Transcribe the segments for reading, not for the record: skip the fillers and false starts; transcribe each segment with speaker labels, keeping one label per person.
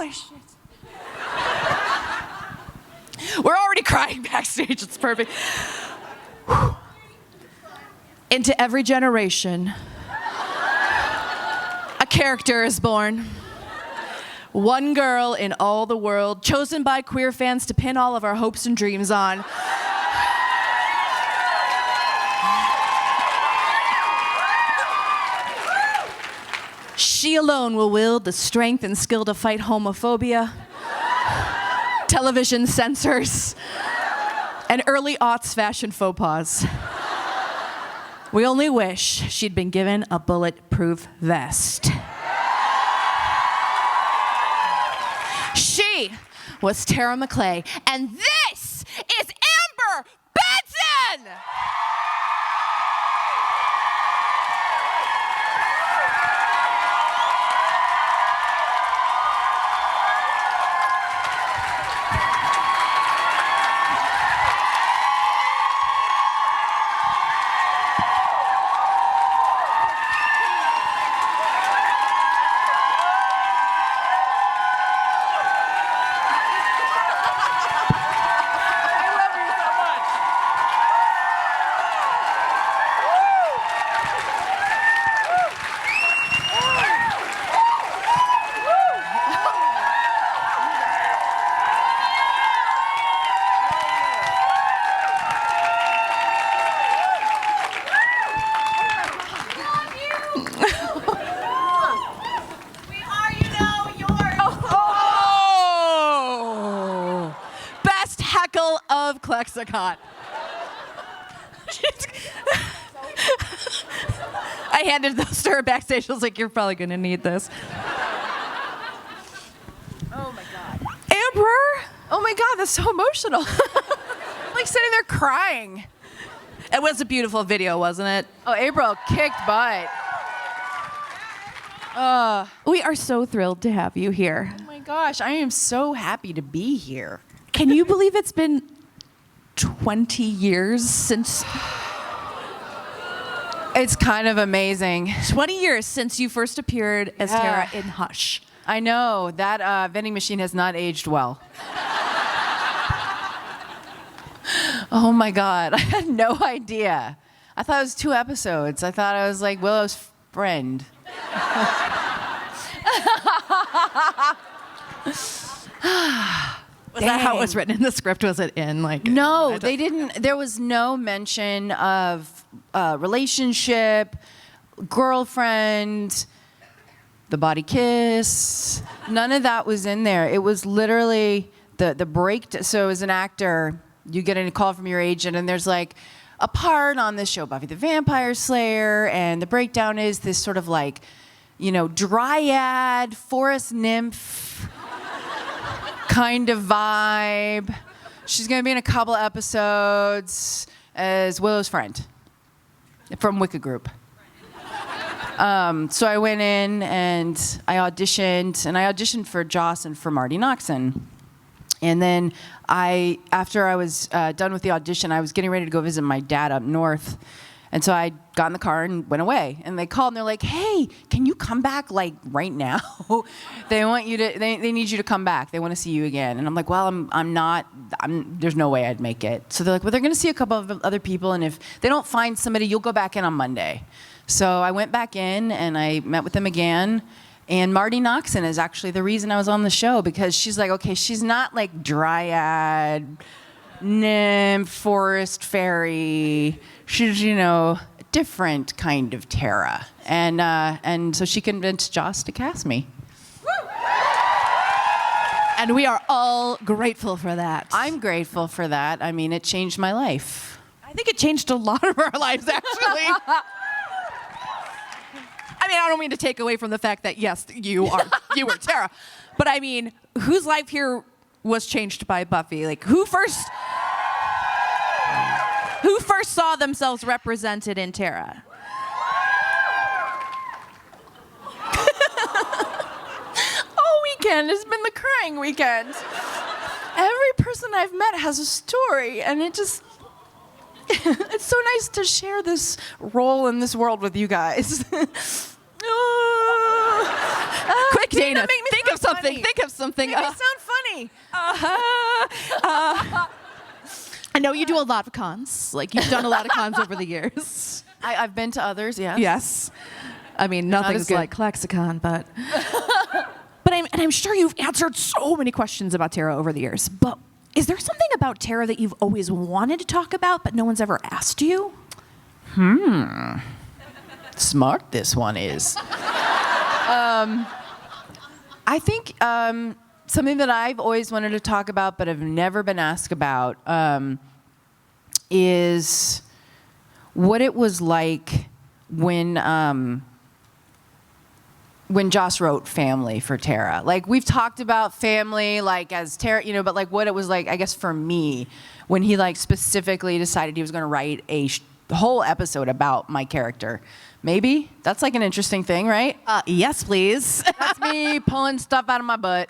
Speaker 1: my shit. We're already crying backstage. It's perfect. Into every generation, a character is born. One girl in all the world, chosen by queer fans to pin all of our hopes and dreams on. She alone will wield the strength and skill to fight homophobia, television censors, and early aughts fashion faux pas. We only wish she'd been given a bulletproof vest. She was Tara Maclay, and this is Amber Benson! Of ClexaCon. I handed those to her backstage. I was like, you're probably going to need this.
Speaker 2: Oh, my God.
Speaker 1: Amber!
Speaker 2: Oh, my God, that's so emotional. I'm like sitting there crying.
Speaker 1: It was a beautiful video, wasn't it?
Speaker 2: Oh, April kicked butt.
Speaker 1: We are so thrilled to have you here.
Speaker 2: Oh, my gosh, I am so happy to be here.
Speaker 1: Can you believe it's been 20 years since...
Speaker 2: It's kind of amazing.
Speaker 1: 20 years since you first appeared as Tara in Hush.
Speaker 2: I know. That vending machine has not aged well. Oh, my God. I had no idea. I thought it was 2 episodes. I thought I was like Willow's friend.
Speaker 1: Was that how it was written in the script? Was it in like...
Speaker 2: No, they didn't. There was no mention of relationship, girlfriend, the body kiss. None of that was in there. It was literally the break. So as an actor, you get a call from your agent and there's like a part on this show, Buffy the Vampire Slayer, and the breakdown is this sort of like, you know, dryad, forest nymph kind of vibe. She's gonna be in a couple episodes as Willow's friend from Wicca Group. So I went in and I auditioned for Joss and for Marty Noxon. And then after I was done with the audition, I was getting ready to go visit my dad up north. And so I got in the car and went away. And they called and they're like, hey, can you come back like right now? They need you to come back. They want to see you again. And I'm like, well, there's no way I'd make it. So they're like, well, they're going to see a couple of other people. And if they don't find somebody, you'll go back in on Monday. So I went back in and I met with them again. And Marty Noxon is actually the reason I was on the show, because she's like, okay, she's not like dryad, nymph, forest fairy. She's, you know, a different kind of Tara. And so she convinced Joss to cast me.
Speaker 1: And we are all grateful for that.
Speaker 2: I'm grateful for that. I mean, it changed my life.
Speaker 1: I think it changed a lot of our lives, actually. I mean, I don't mean to take away from the fact that, yes, you were Tara. But I mean, whose life here was changed by Buffy? Like, who first saw themselves represented in Tara?
Speaker 2: All weekend has been the crying weekend. Every person I've met has a story, and it just... it's so nice to share this role in this world with you guys.
Speaker 1: Quick Dana,
Speaker 2: make me
Speaker 1: think of
Speaker 2: sound
Speaker 1: something.
Speaker 2: funny.
Speaker 1: Think of something.
Speaker 2: Make me sound funny.
Speaker 1: I know you do a lot of cons. Like, you've done a lot of cons over the years.
Speaker 2: I've been to others, yes.
Speaker 1: Yes. I mean,
Speaker 2: as
Speaker 1: nothing's
Speaker 2: good.
Speaker 1: like ClexaCon, but I'm sure you've answered so many questions about Tara over the years. But is there something about Tara that you've always wanted to talk about, but no one's ever asked you?
Speaker 2: Smart this one is. I think something that I've always wanted to talk about, but have never been asked about, is what it was like when Joss wrote family for Tara. Like, we've talked about family, like, as Tara, you know, but like what it was like, I guess, for me, when he like specifically decided he was going to write a whole episode about my character. Maybe that's like an interesting thing, right?
Speaker 1: Yes, please.
Speaker 2: That's me pulling stuff out of my butt.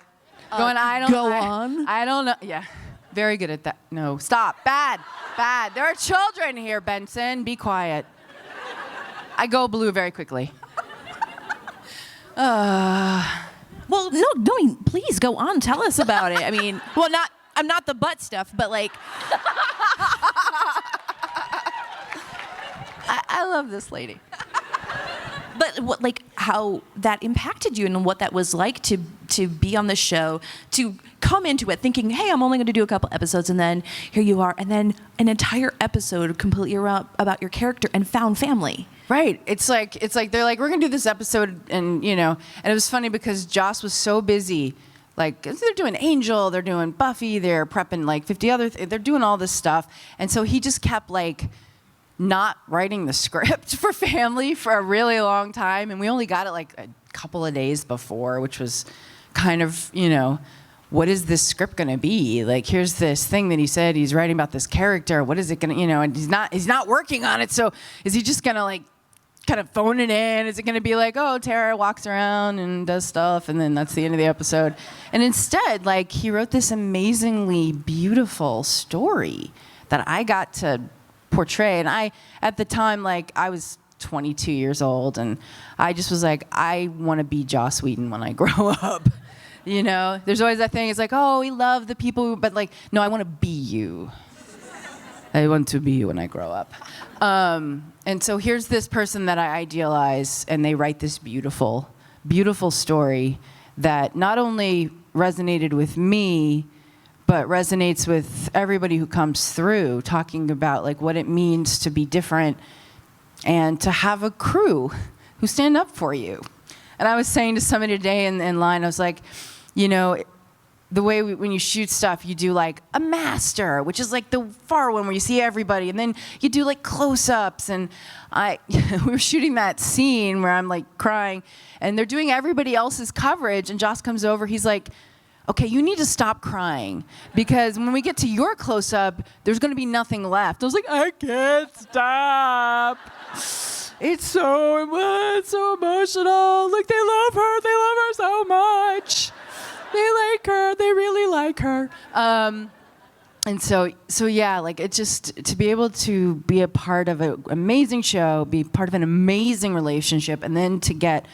Speaker 2: Going, I don't
Speaker 1: go on.
Speaker 2: I don't know. Yeah. Very good at that. No, stop. Bad. Bad. There are children here, Benson. Be quiet. I go blue very quickly.
Speaker 1: Well, no, please go on. Tell us about it. I mean, well, I'm not the butt stuff, but like.
Speaker 2: I love this lady.
Speaker 1: But what, like, how that impacted you and what that was like to be on the show, to come into it thinking, hey, I'm only going to do a couple episodes, and then here you are, and then an entire episode completely about your character and found family.
Speaker 2: Right. It's like they're like, we're gonna do this episode, and you know, and it was funny because Joss was so busy. Like, they're doing Angel, they're doing Buffy, they're prepping like 50 other, they're doing all this stuff, and so he just kept like not writing the script for family for a really long time, and we only got it like a couple of days before, which was kind of, you know, what is this script going to be? Like, here's this thing that he said he's writing about this character. What is it going to, you know, and he's not working on it. So is he just going to like kind of phone it in? Is it going to be like, oh, Tara walks around and does stuff, and then that's the end of the episode? And instead, like, he wrote this amazingly beautiful story that I got to portray. And I, at the time, like, I was 22 years old, and I just was like, I want to be Joss Whedon when I grow up. You know, there's always that thing. It's like, oh, we love the people, but like, no, I want to be you. I want to be you when I grow up. And so here's this person that I idealize, and they write this beautiful, beautiful story that not only resonated with me, but resonates with everybody who comes through, talking about like what it means to be different and to have a crew who stand up for you. And I was saying to somebody today in line, I was like, you know, the way when you shoot stuff, you do like a master, which is like the far one where you see everybody, and then you do like close-ups. And we were shooting that scene where I'm like crying, and they're doing everybody else's coverage, and Joss comes over, he's like, okay, you need to stop crying, because when we get to your close-up, there's going to be nothing left. I was like, I can't stop. It's so emotional. Like, they love her so much. They like her. They really like her. And so yeah, like, it just, to be able to be a part of an amazing show, be part of an amazing relationship, and then to get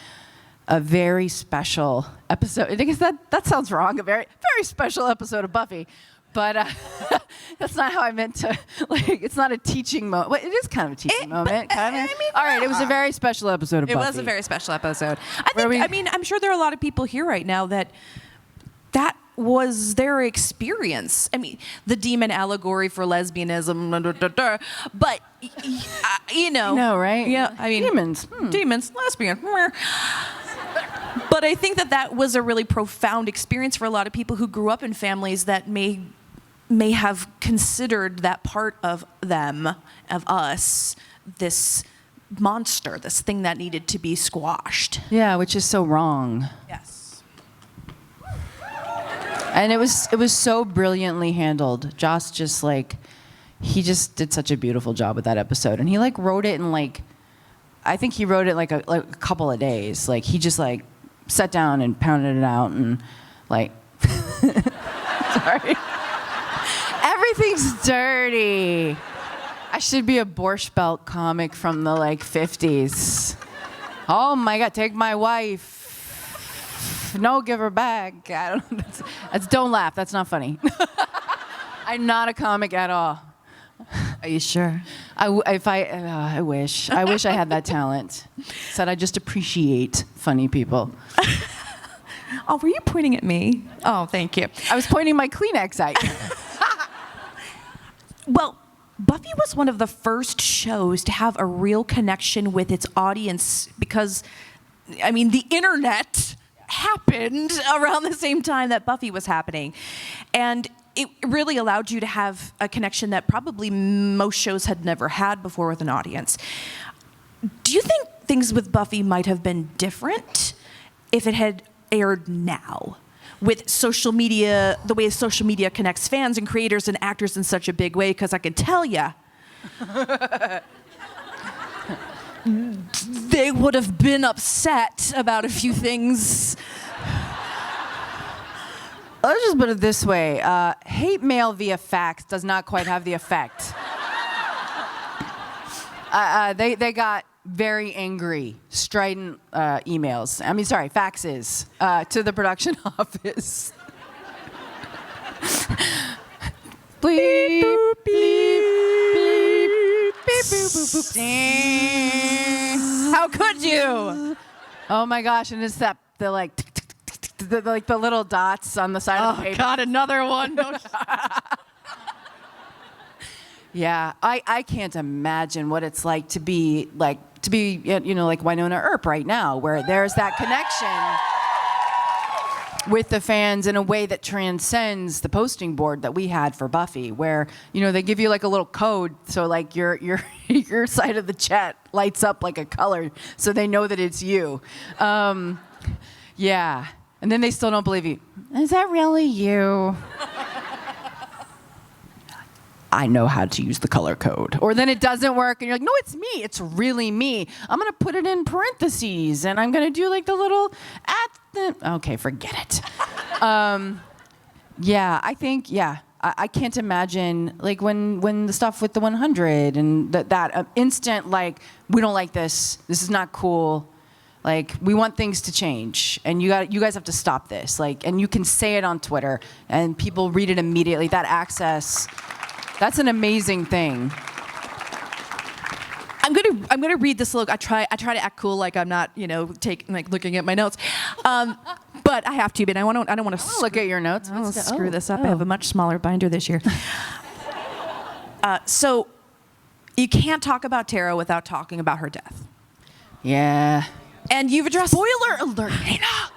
Speaker 2: a very special episode. I guess that sounds wrong. A very, very special episode of Buffy. But that's not how I meant to, like, it's not a teaching moment. Well, it is kind of a teaching moment, kind of. I mean, all right, it was a very special episode of Buffy.
Speaker 1: It was a very special episode. I mean, I'm sure there are a lot of people here right now that was their experience. I mean, the demon allegory for lesbianism, but, you know.
Speaker 2: I know, right?
Speaker 1: Yeah, I mean. Demons, lesbian. But I think that was a really profound experience for a lot of people who grew up in families that may have considered that part of them, of us, this monster, this thing that needed to be squashed.
Speaker 2: Yeah, which is so wrong.
Speaker 1: Yes.
Speaker 2: And it was so brilliantly handled. Joss just like, he just did such a beautiful job with that episode, and he like wrote it in like, I think he wrote it like a couple of days. Like, he just like sat down and pounded it out, and like, sorry. Everything's dirty. I should be a Borscht Belt comic from the like 50s. Oh my God, take my wife. No, give her back. I don't. That's don't laugh. That's not funny. I'm not a comic at all.
Speaker 1: Are you sure?
Speaker 2: I wish. I wish I had that talent. Said I just appreciate funny people.
Speaker 1: Oh, were you pointing at me? Oh, thank you.
Speaker 2: I was pointing my Kleenex at you.
Speaker 1: Well, Buffy was one of the first shows to have a real connection with its audience because, I mean, the internet happened around the same time that Buffy was happening. And it really allowed you to have a connection that probably most shows had never had before with an audience. Do you think things with Buffy might have been different if it had aired now? With social media, the way social media connects fans and creators and actors in such a big way, because I can tell you, they would have been upset about a few things.
Speaker 2: Let's just put it this way. Hate mail via fax does not quite have the effect. They got very angry, strident emails. Faxes to the production office. Bleep, bleep, bleep, beep, boop, boop, boop.
Speaker 1: How could you?
Speaker 2: Oh my gosh! And it's that the little dots on the side of the paper.
Speaker 1: Oh God, another one.
Speaker 2: Yeah, I can't imagine what it's like to be like Winona Earp right now, where there's that connection with the fans in a way that transcends the posting board that we had for Buffy, where they give you like a little code, so like your your side of the chat lights up like a color, so they know that it's you. Yeah, and then they still don't believe you. Is that really you? I know how to use the color code. Or then it doesn't work, and you're like, no, it's me. It's really me. I'm going to put it in parentheses, and I'm going to do like the little okay, forget it. Yeah, I think, I can't imagine, like, when the stuff with the 100 and that instant, like, we don't like this. This is not cool. Like, we want things to change, and you guys have to stop this. Like, and you can say it on Twitter, and people read it immediately. That access... That's an amazing thing.
Speaker 1: I'm gonna read this little. I try to act cool, like I'm not, looking at my notes, but I have to. But I don't want to
Speaker 2: look at your notes.
Speaker 1: I'll screw this up. I have a much smaller binder this year. So, you can't talk about Tara without talking about her death.
Speaker 2: Yeah.
Speaker 1: And you've addressed. Spoiler alert, Hannah.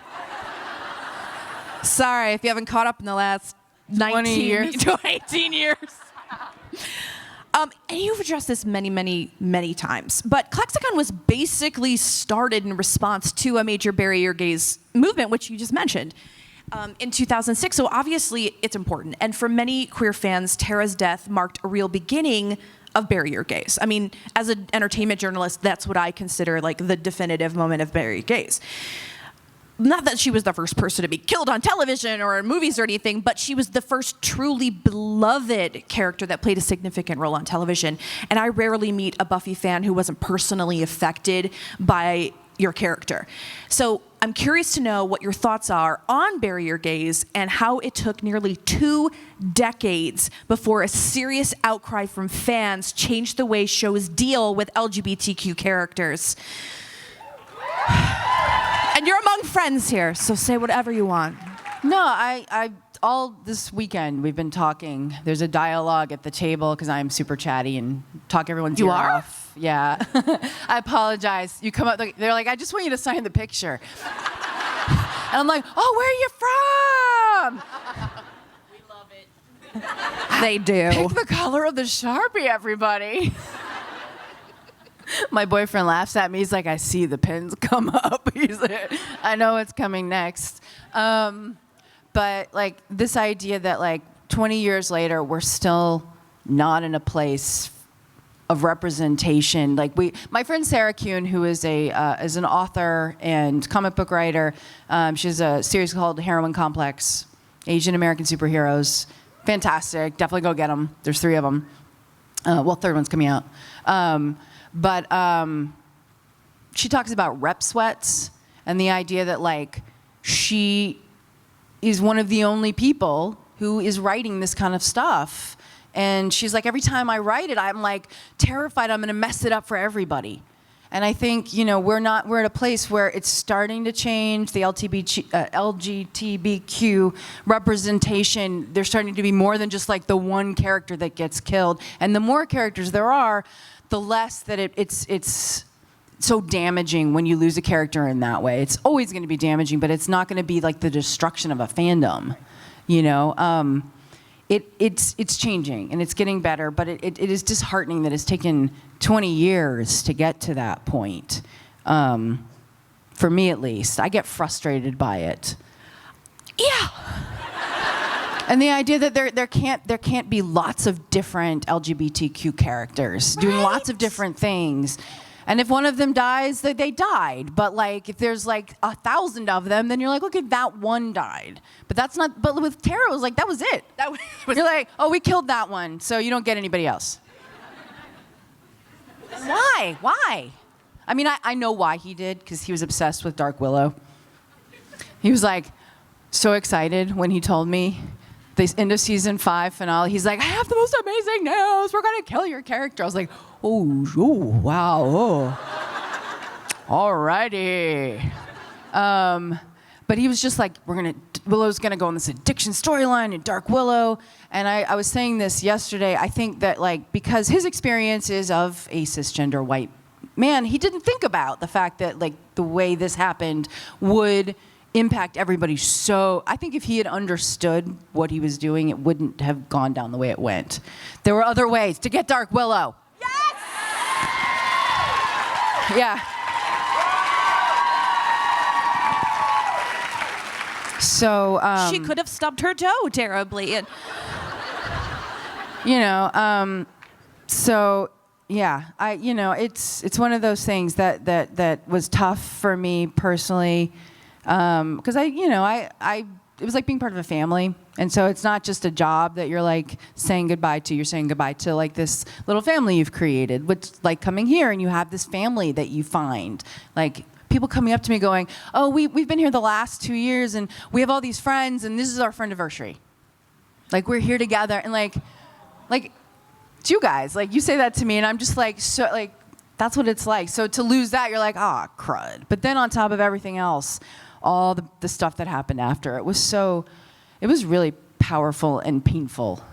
Speaker 1: Sorry if you haven't caught up in the last
Speaker 2: 20 years,
Speaker 1: 18 years. And you've addressed this many, many, many times. But ClexaCon was basically started in response to a major bury your gays movement, which you just mentioned, in 2006. So obviously it's important. And for many queer fans, Tara's death marked a real beginning of bury your gays. I mean, as an entertainment journalist, that's what I consider like the definitive moment of bury your gays. Not that she was the first person to be killed on television or in movies or anything, but she was the first truly beloved character that played a significant role on television. And I rarely meet a Buffy fan who wasn't personally affected by your character. So I'm curious to know what your thoughts are on Bury Your Gays and how it took nearly 2 decades before a serious outcry from fans changed the way shows deal with LGBTQ characters. And you're among friends here, so say whatever you want.
Speaker 2: No, I all this weekend we've been talking. There's a dialogue at the table because I'm super chatty and talk everyone's ear off. Yeah. I apologize. You come up, they're like, I just want you to sign the picture. And I'm like, oh, where are you from?
Speaker 1: We love it. They do.
Speaker 2: Pick the color of the Sharpie, everybody. My boyfriend laughs at me. He's like, I see the pins come up. He's like, I know it's coming next. But like this idea that like 20 years later, we're still not in a place of representation. Like my friend Sarah Kuhn, who is an author and comic book writer, she has a series called Heroine Complex, Asian American Superheroes. Fantastic. Definitely go get them. There's 3 of them. Third one's coming out. But she talks about rep sweats and the idea that like she is one of the only people who is writing this kind of stuff. And she's like, every time I write it, I'm like terrified I'm going to mess it up for everybody. And I think, we're at a place where it's starting to change. The LGBTQ representation, there's starting to be more than just like the one character that gets killed. And the more characters there are, the less that it's so damaging when you lose a character in that way. It's always going to be damaging, but it's not going to be like the destruction of a fandom, It's changing and it's getting better, but it is disheartening that it's taken 20 years to get to that point. For me, at least, I get frustrated by it.
Speaker 1: Yeah.
Speaker 2: And the idea that there can't be lots of different LGBTQ characters doing lots of different things. And if one of them dies, they died. But like, if there's like 1,000 of them, then you're like, okay, that one died. But that's not. But with Tara, it was like that was it. You're like, oh, we killed that one, so you don't get anybody else. Why? Why? I mean, I know why he did, because he was obsessed with Dark Willow. He was like so excited when he told me the end of season 5 finale. He's like, I have the most amazing news. We're gonna kill your character. I was like, oh, wow, oh. Alrighty. But he was just like, Willow's gonna go on this addiction storyline in Dark Willow. And I was saying this yesterday, I think that like, because his experience is of a cisgender white man, he didn't think about the fact that like the way this happened would impact everybody. So I think if he had understood what he was doing, it wouldn't have gone down the way it went. There were other ways to get Dark Willow.
Speaker 1: Yes!
Speaker 2: Yeah. So
Speaker 1: she could have stubbed her toe terribly. And
Speaker 2: so yeah, it's one of those things that was tough for me personally, because it was like being part of a family. And so it's not just a job that you're like saying goodbye to. You're saying goodbye to like this little family you've created, which like coming here and you have this family that you find. Like people coming up to me going, oh, we've been here the last 2 years and we have all these friends and this is our friendiversary. Like we're here together and like it's you guys. Like you say that to me and I'm just like, so like that's what it's like. So to lose that, you're like, ah, crud. But then on top of everything else, all the stuff that happened after, it was really powerful and painful.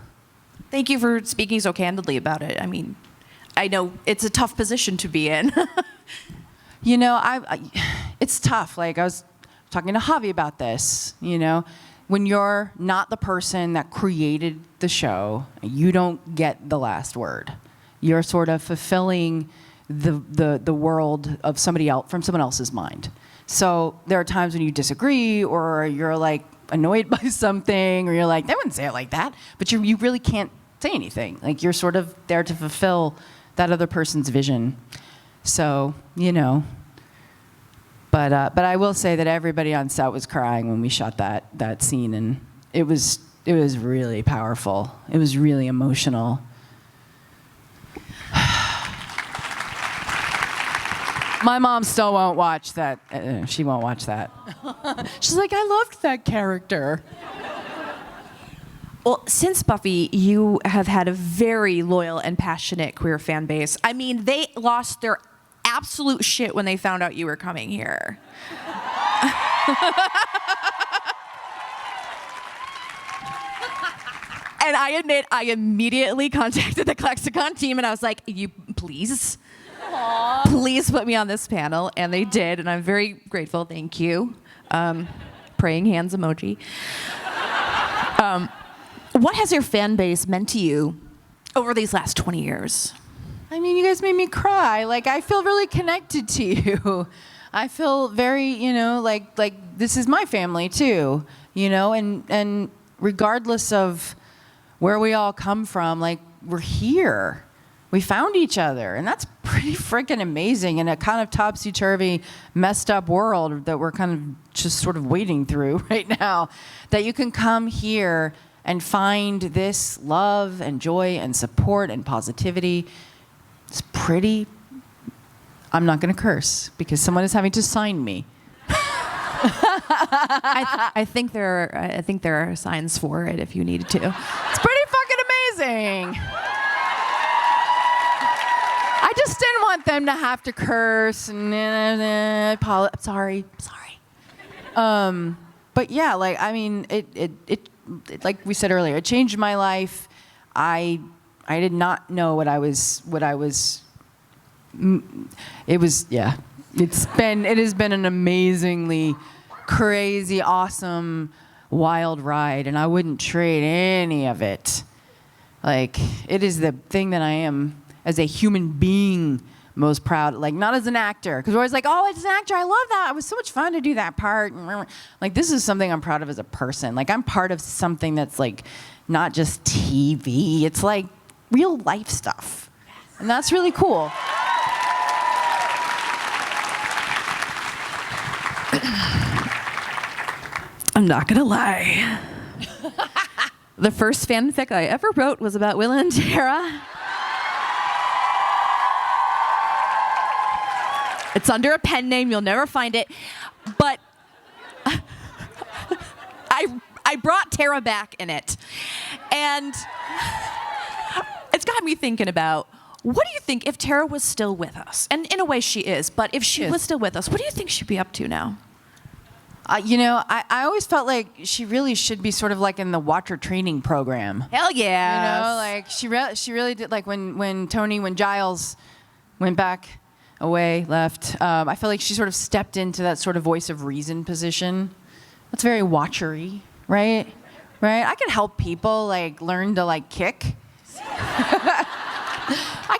Speaker 1: Thank you for speaking so candidly about it. I mean, I know it's a tough position to be in.
Speaker 2: It's tough. Like I was talking to Javi about this, when you're not the person that created the show, you don't get the last word. You're sort of fulfilling the world of somebody else, from someone else's mind. So there are times when you disagree or you're like annoyed by something or you're like, they wouldn't say it like that. But you really can't say anything. Like you're sort of there to fulfill that other person's vision. So, But I will say that everybody on set was crying when we shot that scene, and it was really powerful. It was really emotional. My mom still won't watch that. She won't watch that. She's like, I loved that character.
Speaker 1: Well, since Buffy, you have had a very loyal and passionate queer fan base. I mean, they lost their absolute shit when they found out you were coming here. And I admit, I immediately contacted the ClexaCon team and I was like, please put me on this panel. And they did, and I'm very grateful, thank you. Praying hands emoji. What has your fan base meant to you over these last 20 years?
Speaker 2: I mean, you guys made me cry. Like, I feel really connected to you. I feel very, like this is my family too, and regardless of where we all come from, like, we're here. We found each other, and that's pretty freaking amazing in a kind of topsy-turvy, messed up world that we're kind of just sort of wading through right now, that you can come here and find this love and joy and support and positivity. It's pretty, I'm not going to curse because someone is having to sign me.
Speaker 1: I think there are signs for it if you needed to.
Speaker 2: It's pretty fucking amazing. I just didn't want them to have to curse and sorry. But yeah, like I mean, it like we said earlier, it changed my life. I did not know what I was. It has been an amazingly crazy, awesome, wild ride, and I wouldn't trade any of it. Like, it is the thing that I am as a human being most proud, like not as an actor, because we're always like, oh, as an actor, I love that. It was so much fun to do that part. Like, this is something I'm proud of as a person. Like, I'm part of something that's like not just TV. It's like real life stuff, and that's really cool.
Speaker 1: I'm not gonna lie. The first fanfic I ever wrote was about Willow and Tara. It's under a pen name. You'll never find it. But I brought Tara back in it. And it's got me thinking about, what do you think if Tara was still with us? And in a way she is, but if she was still with us, what do you think she'd be up to now?
Speaker 2: I always felt like she really should be sort of like in the Watcher training program.
Speaker 1: Hell yeah.
Speaker 2: You know, like she really did. Like when Giles went back away, left, I felt like she sort of stepped into that sort of voice of reason position. That's very Watchery, right? Right? I could help people like learn to like kick. I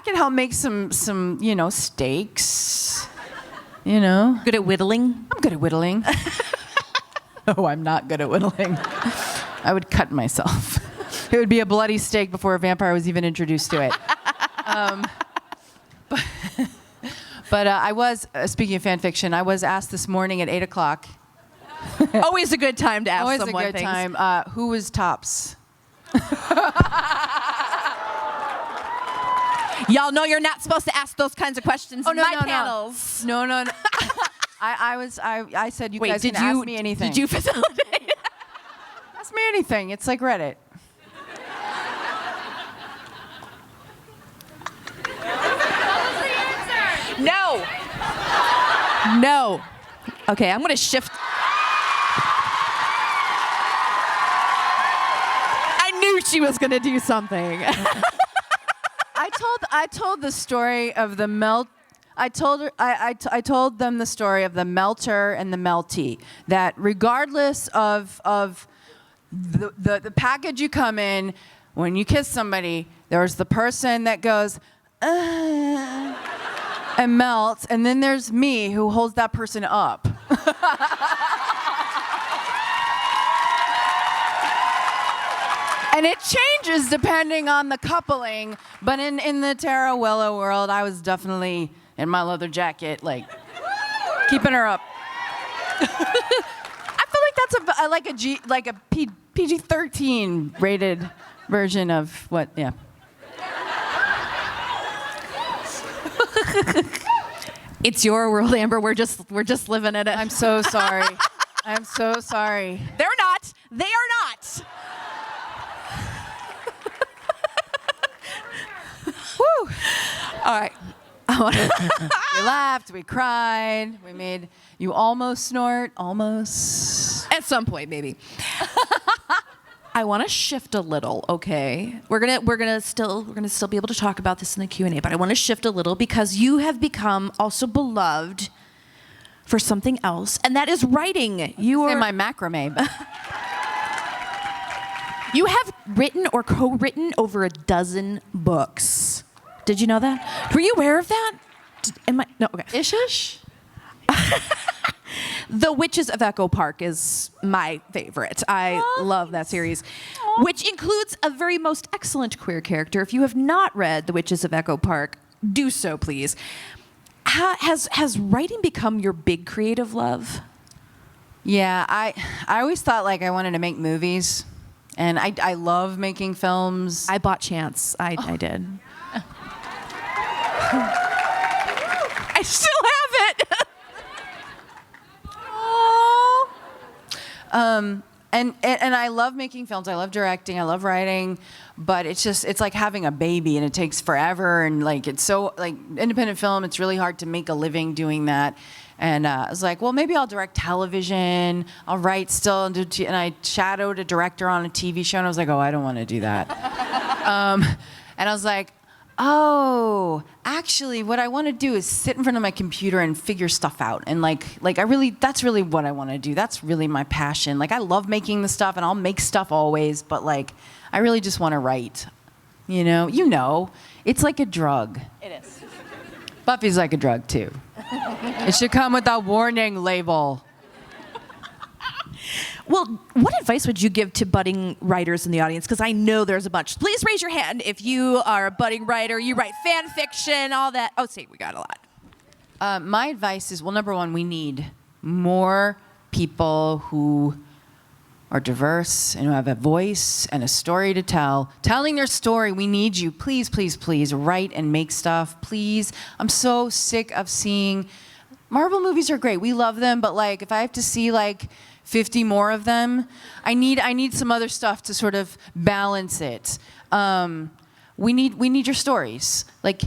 Speaker 2: could help make some steaks. You know?
Speaker 1: Good at whittling?
Speaker 2: I'm good at whittling. No, I'm not good at whittling. I would cut myself. It would be a bloody steak before a vampire was even introduced to it. But I was, speaking of fan fiction, I was asked this morning at 8 o'clock.
Speaker 1: Always a good time to ask
Speaker 2: Always
Speaker 1: someone
Speaker 2: a good
Speaker 1: things.
Speaker 2: time. Who was tops?
Speaker 1: Y'all know you're not supposed to ask those kinds of questions in my
Speaker 2: no,
Speaker 1: panels.
Speaker 2: No. I said you guys can ask me anything.
Speaker 1: Did you facilitate?
Speaker 2: Ask me anything. It's like Reddit.
Speaker 1: No. No. Okay, I'm gonna shift. I knew she was gonna do something.
Speaker 2: I told the story of the melt. I told them the story of the melter and the melty. That regardless of the package you come in, when you kiss somebody, there's the person that goes and melts, and then there's me who holds that person up. And it changes depending on the coupling, but in the Tara Willow world, I was definitely in my leather jacket, like keeping her up. I feel like that's a PG-13 rated version of what, yeah.
Speaker 1: It's your world, Amber. We're just living in it.
Speaker 2: I'm so sorry. I'm so sorry.
Speaker 1: They're not. They are not.
Speaker 2: Woo!
Speaker 1: All right.
Speaker 2: We laughed, we cried, we made you almost snort, almost.
Speaker 1: At some point, maybe. I want to shift a little, okay? We're gonna still be able to talk about this in the Q&A, but I want to shift a little because you have become also beloved for something else, and that is writing. You are
Speaker 2: in my macrame. But
Speaker 1: you have written or co-written over a dozen books. Did you know that? Were you aware of that? No, okay.
Speaker 2: Ish-ish?
Speaker 1: The Witches of Echo Park is my favorite. I love that series, which includes a very most excellent queer character. If you have not read The Witches of Echo Park, do so, please. Has writing become your big creative love?
Speaker 2: Yeah, I always thought like I wanted to make movies, and I love making films.
Speaker 1: I bought Chance. I did. I still have it.
Speaker 2: And I love making films. I love directing. I love writing, but it's like having a baby, and it takes forever. And like it's so like independent film. It's really hard to make a living doing that. And I was like, well, maybe I'll direct television. I'll write still, and I shadowed a director on a TV show, and I was like, oh, I don't want to do that. And I was like, oh, actually, what I want to do is sit in front of my computer and figure stuff out. And that's really what I want to do. That's really my passion. Like, I love making the stuff, and I'll make stuff always, but like, I really just want to write. You know, it's like a drug.
Speaker 1: It is.
Speaker 2: Buffy's like a drug too. It should come with a warning label.
Speaker 1: Well, what advice would you give to budding writers in the audience? Because I know there's a bunch. Please raise your hand if you are a budding writer, you write fan fiction, all that. Oh, see, we got a lot.
Speaker 2: My advice is, well, number one, we need more people who are diverse and who have a voice and a story to tell. Telling their story, we need you. Please, please, please write and make stuff. Please. I'm so sick of seeing... Marvel movies are great. We love them, but like, if I have to see like 50 more of them, I need some other stuff to sort of balance it. We need your stories. Like,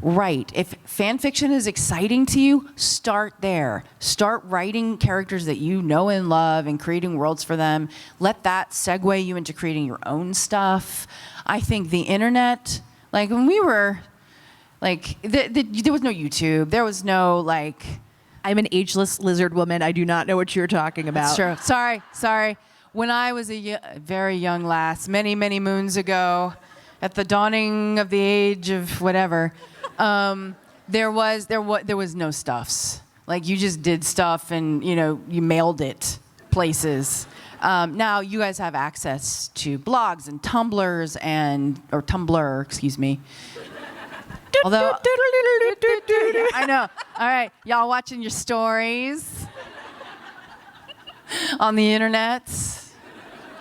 Speaker 2: write. If fan fiction is exciting to you, start there. Start writing characters that you know and love and creating worlds for them. Let that segue you into creating your own stuff. I think the internet, like when we were, like, there was no YouTube. There was no, like...
Speaker 1: I'm an ageless lizard woman. I do not know what you're talking about.
Speaker 2: That's true. Sorry. When I was a very young lass, many, many moons ago, at the dawning of the age of whatever, there was no stuffs. Like, you just did stuff and, you mailed it places. Now you guys have access to blogs and Tumblrs or Tumblr, excuse me. Although, I know. All right, y'all watching your stories on the internet.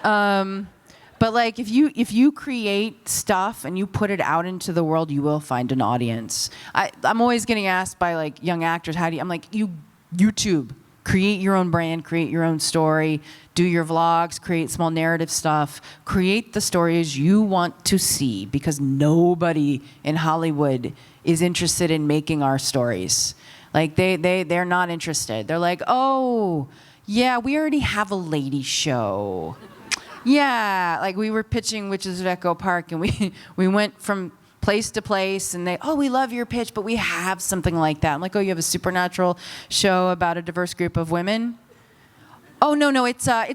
Speaker 2: But like, if you create stuff and you put it out into the world, you will find an audience. I'm always getting asked by like young actors, I'm like, YouTube, create your own brand, create your own story, do your vlogs, create small narrative stuff, create the stories you want to see, because nobody in Hollywood is interested in making our stories. Like, they're not interested. They're like, oh, yeah, we already have a lady show. Yeah, like we were pitching Witches of Echo Park, and we went from place to place, and we love your pitch, but we have something like that. I'm like, oh, you have a supernatural show about a diverse group of women? Oh, no, it's a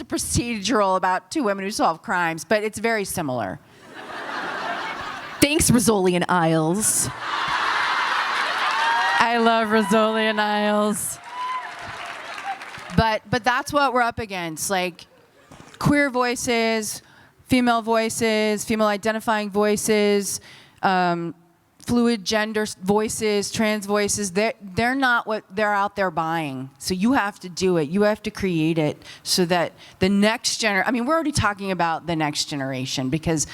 Speaker 2: procedural about two women who solve crimes, but it's very similar.
Speaker 1: Thanks, Rizzoli and Isles.
Speaker 2: I love Rizzoli and Isles. But that's what we're up against, like queer voices, female identifying voices, fluid gender voices, trans voices. They're not what they're out there buying. So you have to do it. You have to create it so that the next generation, I mean, we're already talking about the next generation, because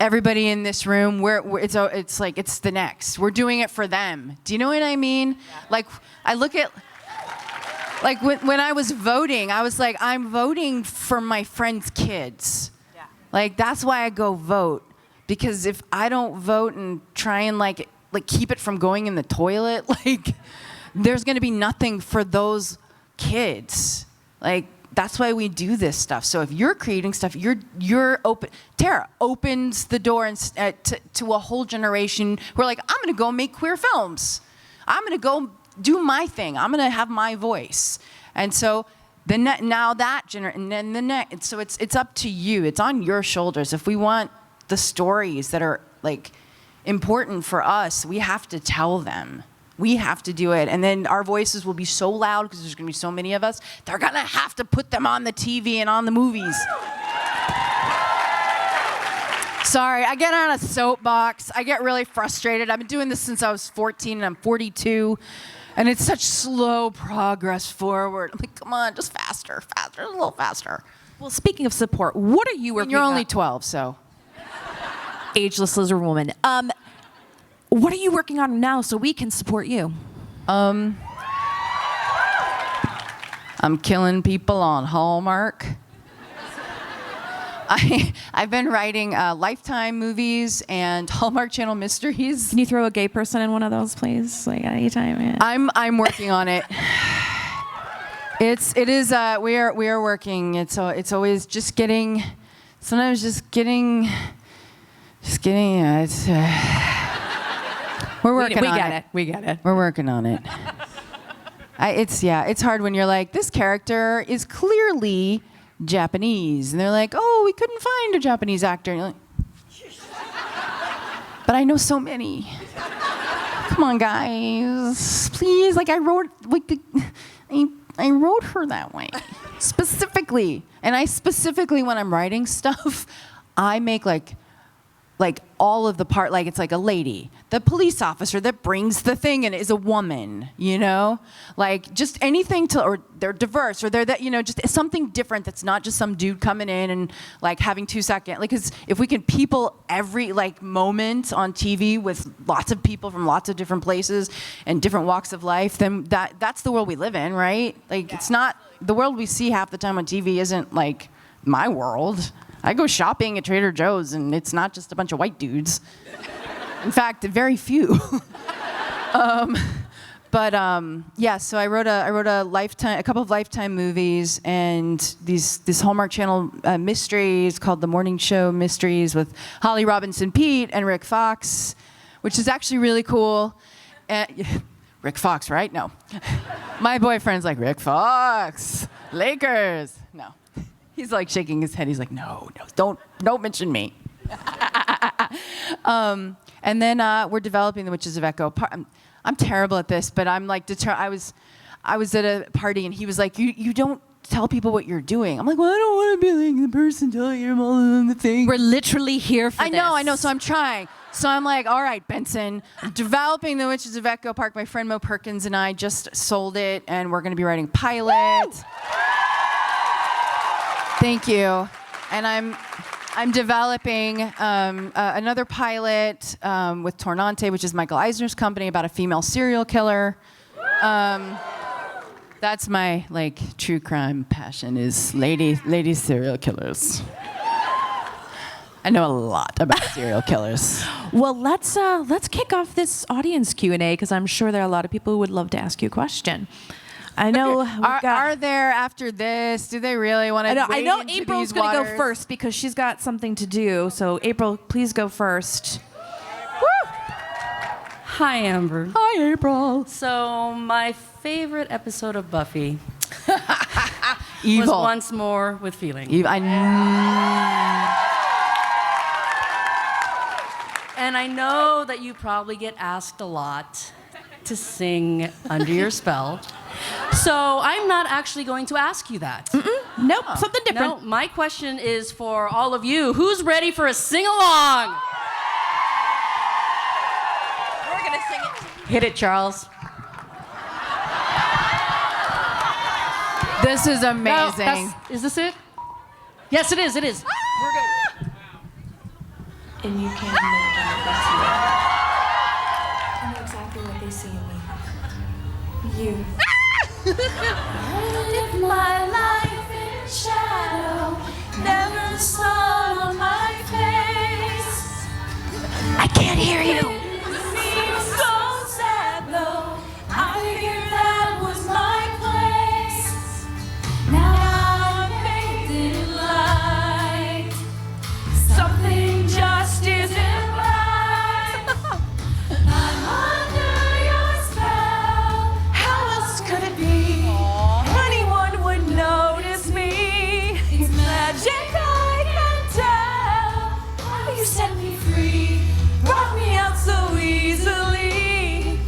Speaker 2: everybody in this room, it's like it's the next. We're doing it for them. Do you know what I mean? Yeah. Like, I look at... Like, when I was voting, I was like, I'm voting for my friends' kids. Yeah. Like, that's why I go vote. Because if I don't vote and try and, like keep it from going in the toilet, like, there's going to be nothing for those kids. Like, that's why we do this stuff. So if you're creating stuff, you're open. Tara opens the door to a whole generation who are like, I'm going to go make queer films. I'm going to go do my thing. I'm gonna have my voice. And so so it's up to you. It's on your shoulders. If we want the stories that are like important for us, we have to tell them. We have to do it. And then our voices will be so loud because there's gonna be so many of us, they're gonna have to put them on the TV and on the movies. Sorry, I get on a soapbox. I get really frustrated. I've been doing this since I was 14 and I'm 42. And it's such slow progress forward. I'm like, come on, just faster, a little faster.
Speaker 1: Well, speaking of support, what are you working on?
Speaker 2: You're only 12, so.
Speaker 1: Ageless lizard woman. What are you working on now so we can support you?
Speaker 2: I'm I'm killing people on Hallmark. I've been writing Lifetime movies and Hallmark Channel mysteries.
Speaker 1: Can you throw a gay person in one of those, please? Like anytime. Yeah.
Speaker 2: I'm working on it. We are working. It's always just getting. Sometimes just getting. We're working on it.
Speaker 1: We get it.
Speaker 2: We're working on it. It's hard when you're like, this character is clearly Japanese, and they're like, oh, we couldn't find a Japanese actor. And you're like, but I know so many. Come on, guys, please. Like I wrote her that way specifically, and I specifically when I'm writing stuff, I make like all of the part, like it's like a lady, the police officer that brings the thing and is a woman, you know, like just anything or they're diverse or they're that, you know, just something different that's not just some dude coming in and like having 2 seconds, like, cause if we can people every like moment on TV with lots of people from lots of different places and different walks of life, then that's the world we live in, right? Like it's not, the world we see half the time on TV isn't like my world. I go shopping at Trader Joe's, and it's not just a bunch of white dudes. In fact, very few. Yeah. So I wrote a couple of Lifetime movies, and this Hallmark Channel mysteries called The Morning Show Mysteries with Holly Robinson Peete and Rick Fox, which is actually really cool. Rick Fox, right? No. My boyfriend's like, Rick Fox, Lakers. No. He's like shaking his head. He's like, no, don't mention me. And then we're developing The Witches of Echo. I'm terrible at this, but I'm like, I was at a party and he was like, you don't tell people what you're doing. I'm like, well, I don't want to be like the person telling them all of the things.
Speaker 1: We're literally here for this.
Speaker 2: I know. So I'm trying. So I'm like, all right, Benson, I'm developing The Witches of Echo Park. My friend Mo Perkins and I just sold it, and we're going to be writing pilot. Woo! Thank you. And I'm developing another pilot with Tornante, which is Michael Eisner's company, about a female serial killer. That's my like true crime passion, is lady serial killers. I know a lot about serial killers.
Speaker 1: Well, let's kick off this audience Q&A, because I'm sure there are a lot of people who would love to ask you a question. I know.
Speaker 2: Are there after this? Do they really want to?
Speaker 1: I know April's going to go first because she's got something to do. So April, please go first.
Speaker 3: Woo! Hi, Amber.
Speaker 2: Hi, April.
Speaker 3: So my favorite episode of Buffy
Speaker 2: Evil.
Speaker 3: was Once More with Feeling. And I know that you probably get asked a lot to sing Under Your Spell. So I'm not actually going to ask you that.
Speaker 1: Nope, something different.
Speaker 3: No, my question is for all of you. Who's ready for a sing-along?
Speaker 1: We're going to sing it.
Speaker 3: Hit it, Charles.
Speaker 2: This is amazing.
Speaker 3: No, is this it? Yes, it is. It is. We're good.
Speaker 4: And you can't imagine what they see. I know exactly what they see in me. You. I live my life in shadow, never the sun on my face.
Speaker 1: I can't hear you.
Speaker 4: It seems so sad though, I figured that was my place. Now I'm painted light, something just isn't right. I'm under your spell. How else could it be? Anyone would notice me. It's magic, I can tell. How you set me free, brought me out so easily.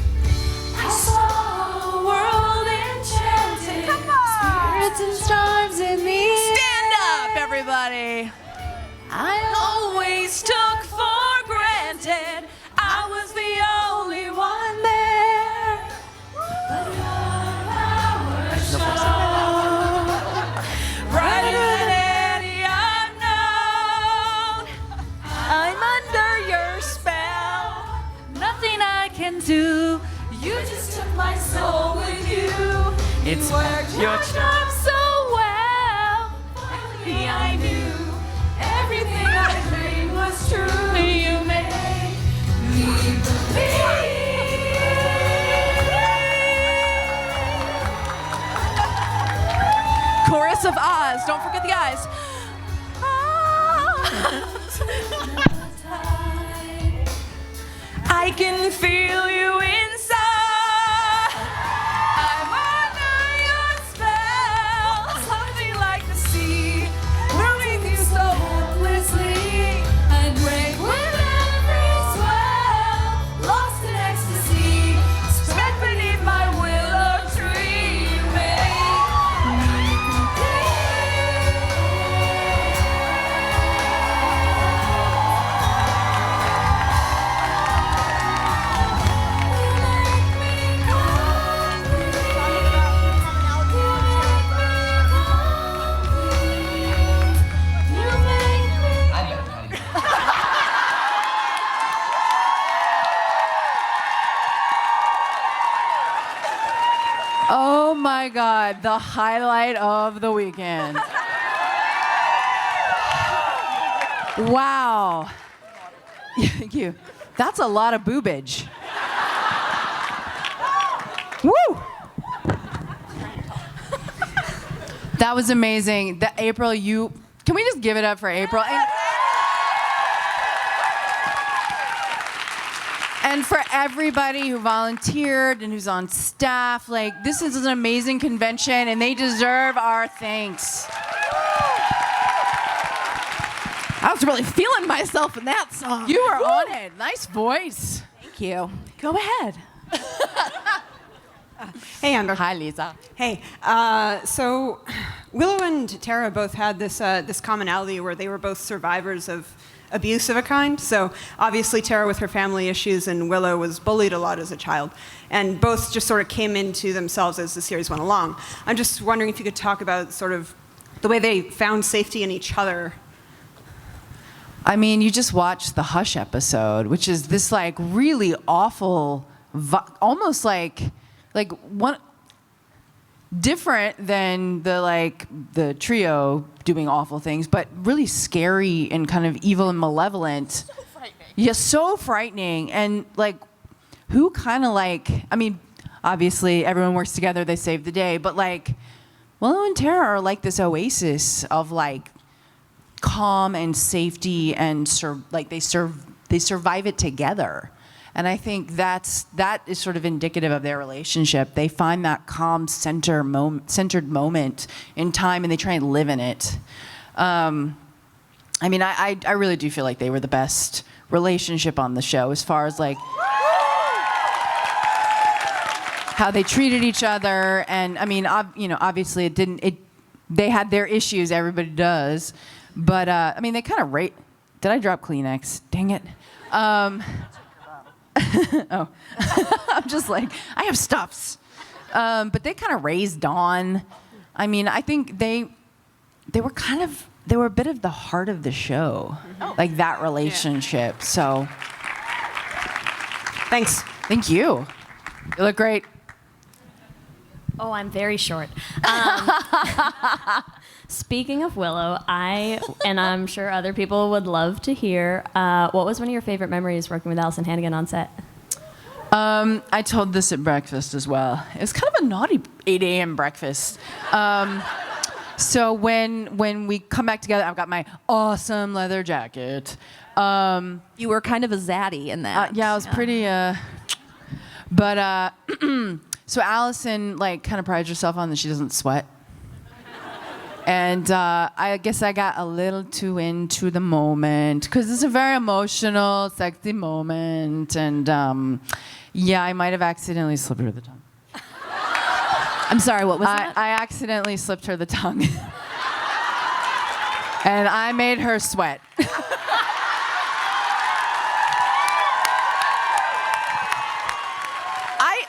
Speaker 4: I saw a world enchanted. Come on. Spirits and stars in the air.
Speaker 1: Stand up, everybody.
Speaker 4: I always took for granted I was the only one there. But you're our show, brighter than any unknown. I'm under your spell, nothing I can do. You just took my soul with you.
Speaker 2: It's
Speaker 4: worked your job so well. Finally, I knew everything I dreamed was true. You made me believe.
Speaker 1: Chorus of Oz. Don't forget the eyes. I can feel you inside. I'm under your spell. Something like the sea, moving you so hopelessly.
Speaker 4: I break with every swell, lost in ecstasy, spread beneath my willow tree. You make me
Speaker 2: Oh my God, the highlight of the weekend. Wow. Thank you. That's a lot of boobage. Woo! That was amazing. April, can we just give it up for April? And for everybody who volunteered and who's on staff, like, this is an amazing convention and they deserve our thanks.
Speaker 1: I was really feeling myself in that song.
Speaker 2: You were on it. Nice voice.
Speaker 1: Thank you. Go ahead.
Speaker 5: Hey, Amber.
Speaker 2: Hi, Lisa.
Speaker 5: Hey. So Willow and Tara both had this commonality where they were both survivors of abuse of a kind. So obviously Tara with her family issues and Willow was bullied a lot as a child. And both just sort of came into themselves as the series went along. I'm just wondering if you could talk about sort of the way they found safety in each other.
Speaker 2: I mean, you just watched the Hush episode, which is this like really awful, almost like one different than the trio doing awful things, but really scary and kind of evil and malevolent. So frightening. Yeah, so frightening. And like, who kind of like, I mean, obviously everyone works together, they save the day, but like, Willow and Tara are like this oasis of like calm and safety and they survive it together. And I think that is sort of indicative of their relationship. They find that calm centered moment in time and they try and live in it. I mean, I really do feel like they were the best relationship on the show as far as like how they treated each other. And I mean, obviously they had their issues, everybody does. But I mean, they kind of did I drop Kleenex? Dang it. Oh, I'm just like, I have stuffs. But they kind of raised Dawn. I mean, I think they were a bit of the heart of the show, like that relationship. Yeah. So,
Speaker 5: Thanks.
Speaker 2: Thank you. You look great.
Speaker 6: Oh, I'm very short. Speaking of Willow, and I'm sure other people would love to hear, what was one of your favorite memories working with Allison Hannigan on set?
Speaker 2: I told this at breakfast as well. It was kind of a naughty 8 a.m. breakfast. So when we come back together, I've got my awesome leather jacket.
Speaker 1: You were kind of a zaddy in that.
Speaker 2: Yeah, I was pretty. But so Allison like kind of prides herself on that she doesn't sweat. And I guess I got a little too into the moment because it's a very emotional, sexy moment. And yeah, I might have accidentally slipped her the tongue.
Speaker 1: I'm sorry, what was that?
Speaker 2: I accidentally slipped her the tongue. And I made her sweat.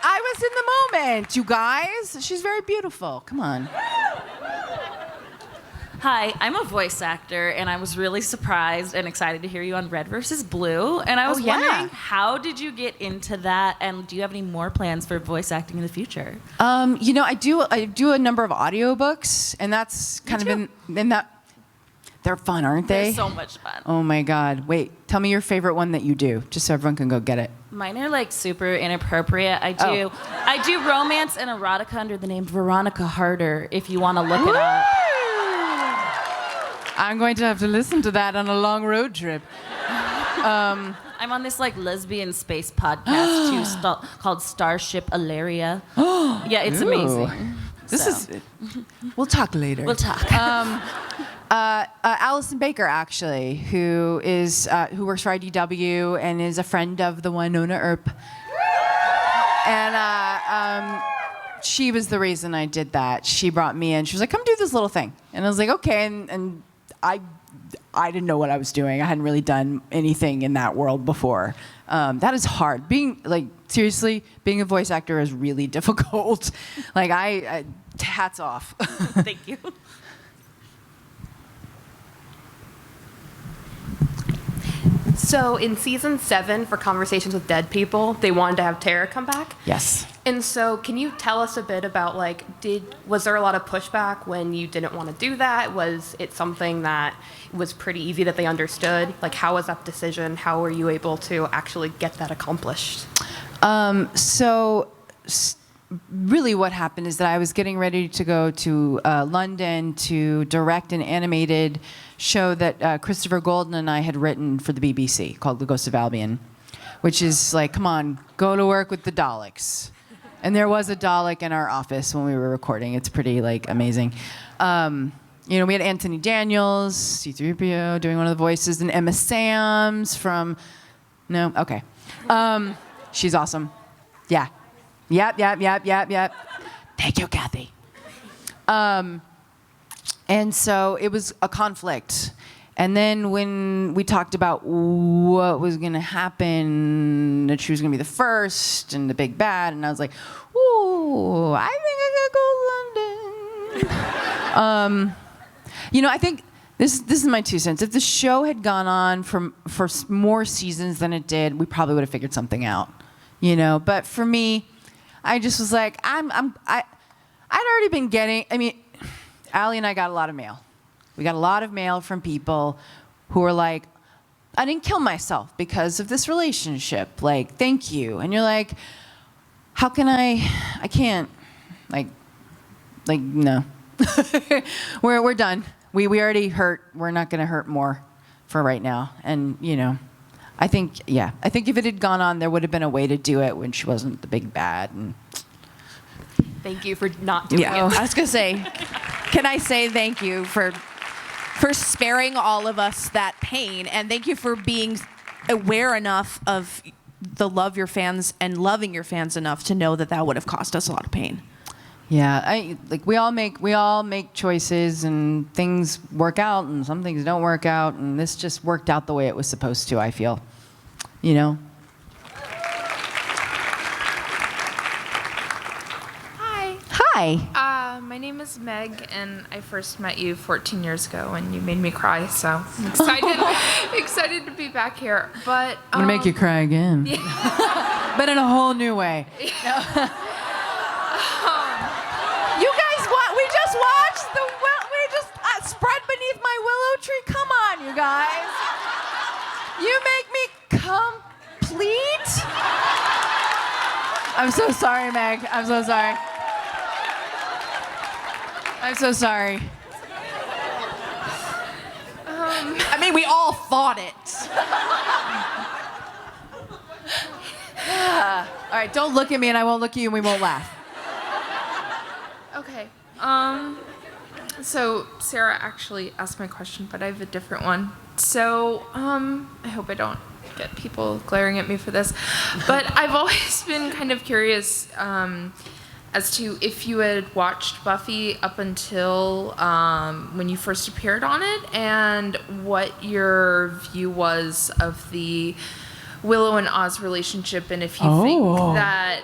Speaker 2: I was in the moment, you guys. She's very beautiful. Come on.
Speaker 7: Hi, I'm a voice actor, and I was really surprised and excited to hear you on Red versus Blue. And I was wondering, how did you get into that? And do you have any more plans for voice acting in the future?
Speaker 2: I do a number of audiobooks, and that's kind of in that. They're fun, aren't they?
Speaker 7: They're so much fun.
Speaker 2: Oh my God! Wait, tell me your favorite one that you do, just so everyone can go get it.
Speaker 7: Mine are like super inappropriate. I do romance and erotica under the name Veronica Harder. If you want to look it up.
Speaker 2: I'm going to have to listen to that on a long road trip.
Speaker 7: I'm on this like lesbian space podcast too, called Starship Ilaria. Yeah, it's amazing.
Speaker 2: We'll talk later.
Speaker 7: We'll talk.
Speaker 2: Allison Baker, actually, who works for IDW and is a friend of the Winona Earp. And she was the reason I did that. She brought me in. She was like, "Come do this little thing," and I was like, "Okay." And I didn't know what I was doing. I hadn't really done anything in that world before. That is hard. Seriously, being a voice actor is really difficult. Hats off.
Speaker 7: Thank you.
Speaker 8: So in season 7 for Conversations with Dead People, they wanted to have Tara come back.
Speaker 2: Yes.
Speaker 8: And so can you tell us a bit about was there a lot of pushback when you didn't want to do that? Was it something that was pretty easy that they understood? How was that decision? How were you able to actually get that accomplished?
Speaker 2: Really what happened is that I was getting ready to go to London to direct an animated show that Christopher Golden and I had written for the BBC called The Ghost of Albion, which is come on, go to work with the Daleks. And there was a Dalek in our office when we were recording. It's pretty amazing. We had Anthony Daniels, C-3PO doing one of the voices, and Emma Sams from... No? Okay. She's awesome. Yeah. Yep. Thank you, Kathy. And so it was a conflict. And then when we talked about what was going to happen, that she was going to be the first and the big bad, and I was like, ooh, I think I gotta go London. I think this is my 2 cents. If the show had gone on for more seasons than it did, we probably would have figured something out. But for me, I just was like, I'd already been getting, Allie and I got a lot of mail. We got a lot of mail from people who were like, I didn't kill myself because of this relationship. Thank you. And you're like, how can I can't. No. We're done. We already hurt. We're not going to hurt more for right now. And, I think if it had gone on, there would have been a way to do it when she wasn't the big bad. And
Speaker 8: thank you for not doing it.
Speaker 1: I was going to say, can I say thank you for sparing all of us that pain, and thank you for being aware enough of the love your fans and loving your fans enough to know that would have cost us a lot of pain.
Speaker 2: Yeah, we all make choices, and things work out, and some things don't work out, and this just worked out the way it was supposed to, I feel.
Speaker 9: Hi. My name is Meg, and I first met you 14 years ago, and you made me cry. So I'm excited to be back here. But
Speaker 2: I'm gonna make you cry again, but in a whole new way. You guys, we just watched spread beneath my willow tree. Come on, you guys. You make me complete. I'm so sorry, Meg. I'm so sorry.
Speaker 1: We all thought it.
Speaker 2: All right, don't look at me, and I won't look at you, and we won't laugh.
Speaker 9: okay. So Sarah actually asked my question, but I have a different one. So I hope I don't get people glaring at me for this, but I've always been kind of curious as to if you had watched Buffy up until when you first appeared on it, and what your view was of the Willow and Oz relationship, and if you think that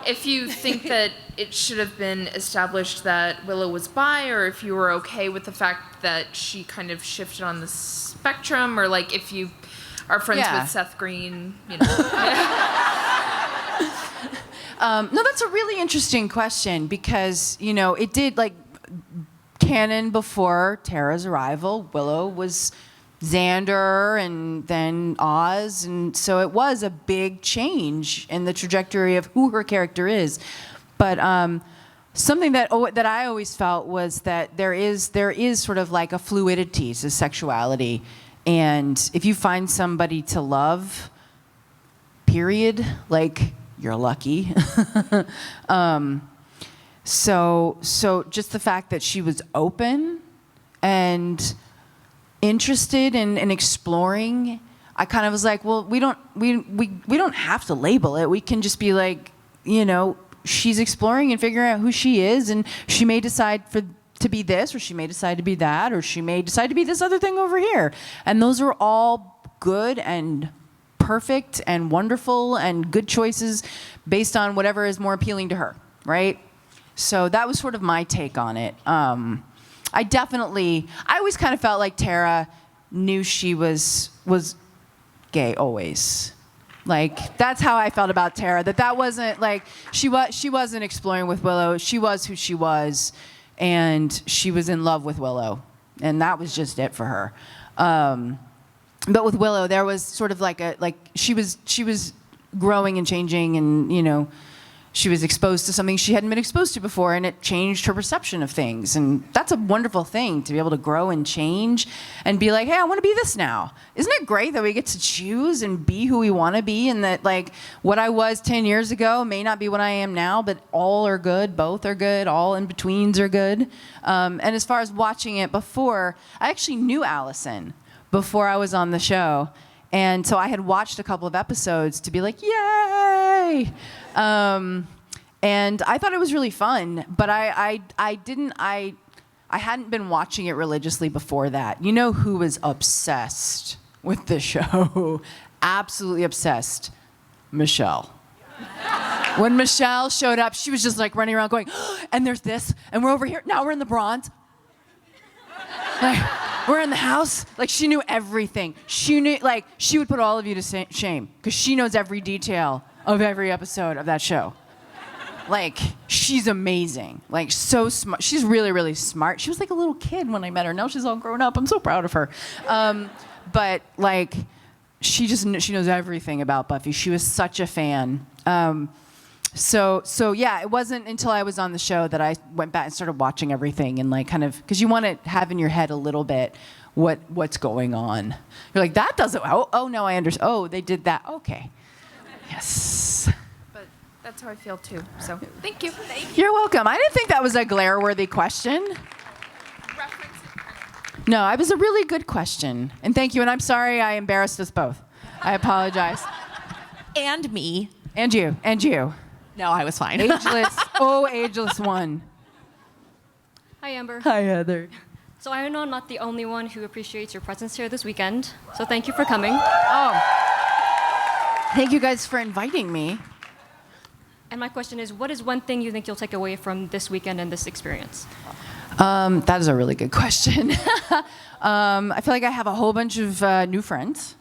Speaker 9: if you think that it should have been established that Willow was bi, or if you were okay with the fact that she kind of shifted on the spectrum, or like if you are friends with Seth Green, you know.
Speaker 2: No, that's a really interesting question because, you know, it did, like, canon before Tara's arrival, Willow was Xander and then Oz, and so it was a big change in the trajectory of who her character is. But something that I always felt was that there is sort of like a fluidity to sexuality, and if you find somebody to love, period, like, you're lucky. So just the fact that she was open and interested in exploring, I kind of was like, well, we don't have to label it. We can just be like, you know, she's exploring and figuring out who she is, and she may decide to be this, or she may decide to be that, or she may decide to be this other thing over here. And those are all good and perfect and wonderful and good choices based on whatever is more appealing to her, right? So that was sort of my take on it. I always kind of felt like Tara knew she was gay always. Like, that's how I felt about Tara, that wasn't like, she wasn't exploring with Willow, she was who she was, and she was in love with Willow, and that was just it for her. But with Willow, there was sort of like she was growing and changing, and, you know, she was exposed to something she hadn't been exposed to before, and it changed her perception of things. And that's a wonderful thing, to be able to grow and change and be like, hey, I want to be this now. Isn't it great that we get to choose and be who we want to be, and that, like, what I was 10 years ago may not be what I am now, but all are good, both are good, all in betweens are good. And as far as watching it before, I actually knew Allison before I was on the show. And so I had watched a couple of episodes to be like, yay! And I thought it was really fun, but I hadn't been watching it religiously before that. You know who was obsessed with the show? Absolutely obsessed. Michelle. When Michelle showed up, she was just like running around going, oh, and there's this, and we're over here, now we're in the bronze. Like, we're in the house. Like, she knew everything. She knew, like, she would put all of you to shame because she knows every detail of every episode of that show. Like, she's amazing. Like, so smart. She's really, really smart. She was like a little kid when I met her. Now she's all grown up. I'm so proud of her. But, like, she knows everything about Buffy. She was such a fan. So yeah, it wasn't until I was on the show that I went back and started watching everything, and, like, kind of, because you want to have in your head a little bit what's going on. You're like, that doesn't, oh no, I understand. Oh, they did that. Okay. Yes.
Speaker 9: But that's how I feel too. So thank you.
Speaker 2: You're welcome. I didn't think that was a glare-worthy question. No, it was a really good question. And thank you. And I'm sorry I embarrassed us both. I apologize.
Speaker 1: And me.
Speaker 2: And you. And you.
Speaker 1: No, I was fine.
Speaker 2: Ageless. Ageless one.
Speaker 6: Hi, Amber.
Speaker 2: Hi, Heather.
Speaker 6: So I know I'm not the only one who appreciates your presence here this weekend. So thank you for coming.
Speaker 2: Oh. Thank you guys for inviting me.
Speaker 6: And my question is, what is one thing you think you'll take away from this weekend and this experience?
Speaker 2: That is a really good question. I feel like I have a whole bunch of new friends.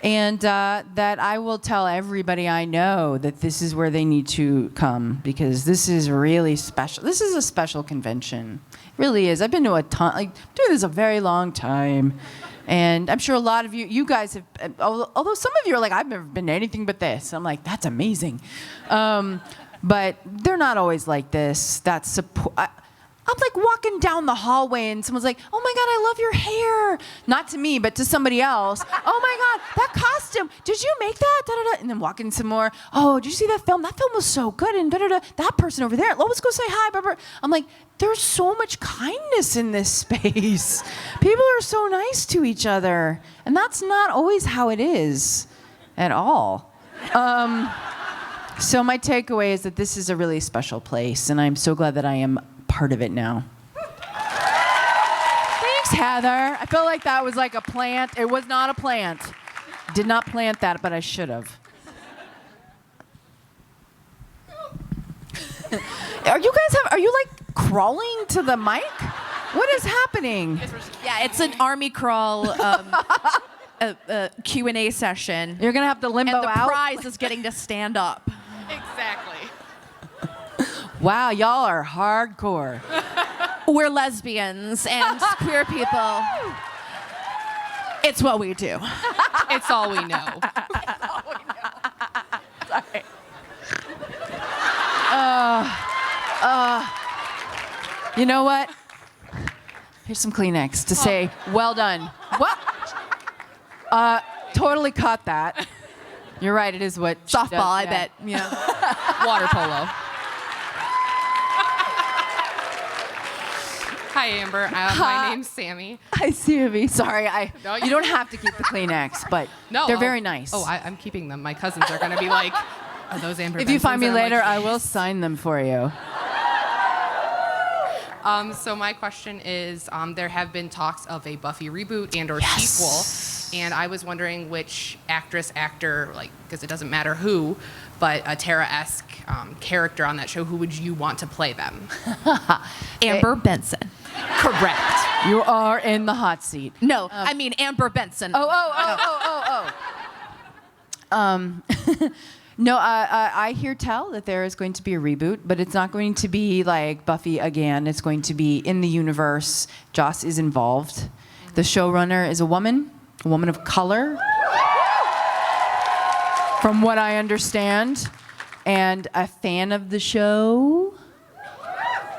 Speaker 2: And that I will tell everybody I know that this is where they need to come, because this is really special. This is a special convention. It really is. I've been to a ton, like, doing this a very long time. And I'm sure a lot of you guys have, although some of you are like, I've never been to anything but this. I'm like, that's amazing. But they're not always like this. That's support. I'm like walking down the hallway and someone's like, oh my God, I love your hair. Not to me, but to somebody else. Oh my God, that costume, did you make that? Da, da, da. And then walking some more. Oh, did you see that film? That film was so good. And da, da, da. That person over there, let's go say hi. Blah, blah. I'm like, there's so much kindness in this space. People are so nice to each other. And that's not always how it is at all. So my takeaway is that this is a really special place, and I'm so glad that I am part of it now. Thanks, Heather. I felt like that was like a plant. It was not a plant. Did not plant that, but I should have. Are you like crawling to the mic? What is happening?
Speaker 1: Yeah, it's an army crawl Q&A session.
Speaker 2: You're gonna have to limbo
Speaker 1: And the
Speaker 2: out.
Speaker 1: prize is getting to stand up.
Speaker 9: Exactly.
Speaker 2: Wow, y'all are hardcore.
Speaker 1: We're lesbians and queer people. It's what we do.
Speaker 9: It's all we know.
Speaker 2: Sorry. You know what? Here's some Kleenex to say, well done. What? Totally caught that. You're right, it is what she
Speaker 1: Softball,
Speaker 2: does,
Speaker 1: I
Speaker 2: yeah.
Speaker 1: bet. Yeah.
Speaker 9: Water polo. Hi, Amber. My name's Sammy.
Speaker 2: Hi, Sammy. Sorry,
Speaker 9: No,
Speaker 2: you don't have to keep the Kleenex, but
Speaker 9: No,
Speaker 2: they're very nice.
Speaker 9: I'm keeping them. My cousins are going to be like, are those Amber
Speaker 2: If you find me
Speaker 9: Bensons? And I'm
Speaker 2: later,
Speaker 9: like,
Speaker 2: I will sign them for you.
Speaker 9: So my question is, there have been talks of a Buffy reboot and/or sequel, and I was wondering which actor, like, because it doesn't matter who, but a Tara-esque character on that show, who would you want to play them?
Speaker 1: Amber Benson.
Speaker 9: Correct.
Speaker 2: You are in the hot seat.
Speaker 1: No, I mean Amber Benson.
Speaker 2: No, I hear tell that there is going to be a reboot, but it's not going to be like Buffy again. It's going to be in the universe. Joss is involved. The showrunner is a woman of color, from what I understand, and a fan of the show.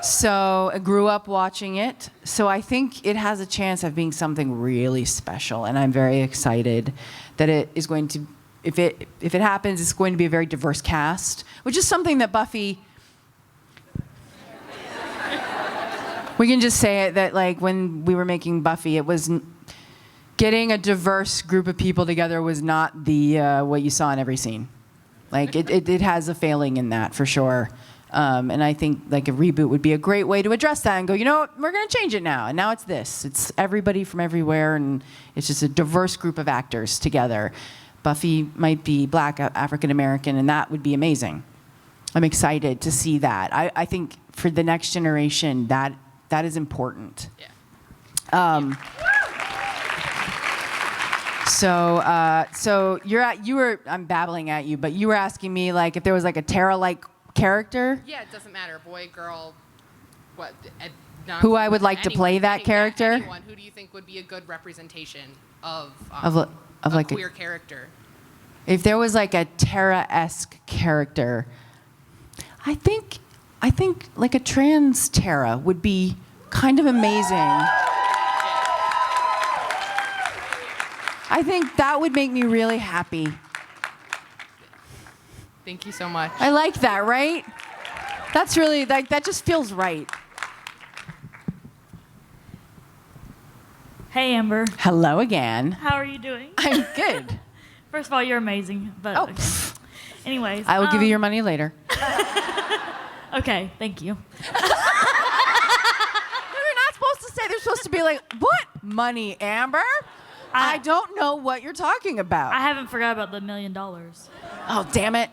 Speaker 2: So I grew up watching it. So I think it has a chance of being something really special, and I'm very excited that it is going to. If it happens, it's going to be a very diverse cast, which is something that Buffy. We can just say it that like when we were making Buffy, it was getting a diverse group of people together was not the what you saw in every scene. Like it has a failing in that for sure. And I think like a reboot would be a great way to address that and go, you know what, we're going to change it now. And now it's this. It's everybody from everywhere, and it's just a diverse group of actors together. Buffy might be Black, African American, and that would be amazing. I'm excited to see that. I think for the next generation, that is important.
Speaker 9: Yeah.
Speaker 2: So you were I'm babbling at you, but you were asking me like if there was like a Tara-like character.
Speaker 9: Yeah, it doesn't matter, boy, girl, what.
Speaker 2: Who I would like to play that character?
Speaker 9: Anyone. Who do you think would be a good representation of
Speaker 2: like
Speaker 9: a queer character?
Speaker 2: If there was like a Tara-esque character, I think like a trans Tara would be kind of amazing. I think that would make me really happy.
Speaker 9: Thank you so much.
Speaker 2: I like that, right? That's really like that just feels right.
Speaker 10: Hey, Amber.
Speaker 2: Hello again.
Speaker 10: How are you doing?
Speaker 2: I'm good.
Speaker 10: First of all, you're amazing. But
Speaker 2: Oh.
Speaker 10: okay. Anyways.
Speaker 2: I will give you your money later.
Speaker 10: Okay, thank you.
Speaker 2: They're not supposed to say. They're supposed to be like, what money, Amber? I don't know what you're talking about.
Speaker 10: I haven't forgot about the $1 million.
Speaker 2: Oh, damn it.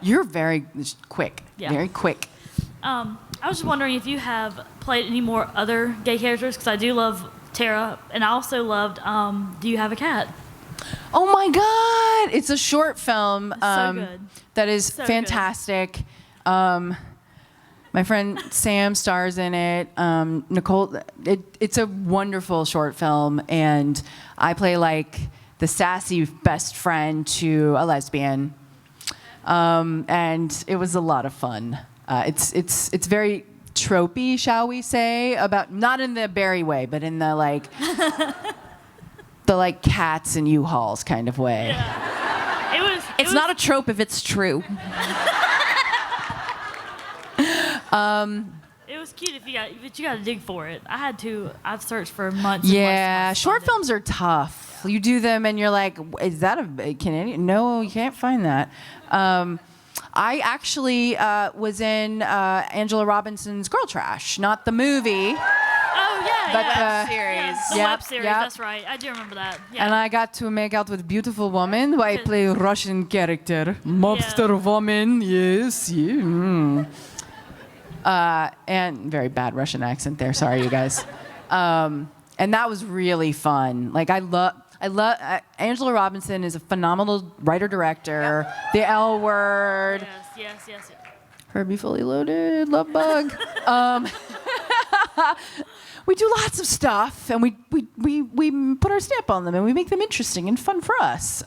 Speaker 2: You're very quick.
Speaker 10: Yeah.
Speaker 2: Very quick.
Speaker 10: I was just wondering if you have played any more other gay characters, because I do love Tara, and I also loved Do You Have a Cat?
Speaker 2: Oh my God! It's a short film
Speaker 10: So good.
Speaker 2: that is
Speaker 10: So
Speaker 2: fantastic. My friend Sam stars in it. Nicole, it's a wonderful short film, and I play like the sassy best friend to a lesbian, and it was a lot of fun. It's very tropey, shall we say, about not in the Barry way, but in the like the like cats and U-Hauls kind of way.
Speaker 10: Yeah.
Speaker 1: It's not a trope if it's true.
Speaker 10: It was cute but you got to dig for it. I've searched for months.
Speaker 2: Yeah,
Speaker 10: and
Speaker 2: short films are tough. You do them and you're like, is that a Canadian? No, you can't find that. I actually was in Angela Robinson's Girl Trash, not the movie.
Speaker 10: Oh yeah,
Speaker 2: But
Speaker 10: yeah.
Speaker 2: the series,
Speaker 10: The
Speaker 2: Yep,
Speaker 10: web series,
Speaker 2: yep.
Speaker 10: that's right. I do remember that. Yeah.
Speaker 2: And I got to make out with beautiful woman who I play Russian character. Mobster woman, yes. Yeah. And very bad Russian accent there. Sorry, you guys. And that was really fun. Like I love Angela Robinson is a phenomenal writer-director. The L Word.
Speaker 10: Yes.
Speaker 2: Herbie Fully Loaded, Love Bug. We do lots of stuff, and we put our stamp on them, and we make them interesting and fun for us.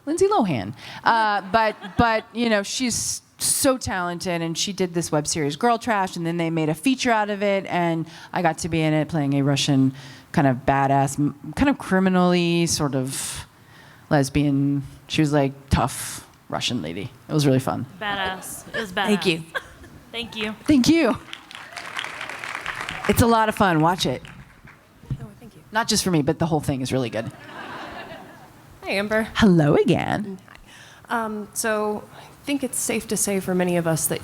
Speaker 2: Lindsay Lohan, but you know, she's so talented, and she did this web series Girl Trash, and then they made a feature out of it, and I got to be in it playing a Russian kind of badass, kind of criminally sort of lesbian. She was like tough Russian lady. It was really fun.
Speaker 10: Badass. It was badass.
Speaker 1: Thank you.
Speaker 10: Thank you.
Speaker 2: Thank you. It's a lot of fun. Watch it.
Speaker 11: Oh, thank you.
Speaker 2: Not just for me, but the whole thing is really good.
Speaker 11: Hi, Amber.
Speaker 2: Hello again.
Speaker 11: So I think it's safe to say for many of us that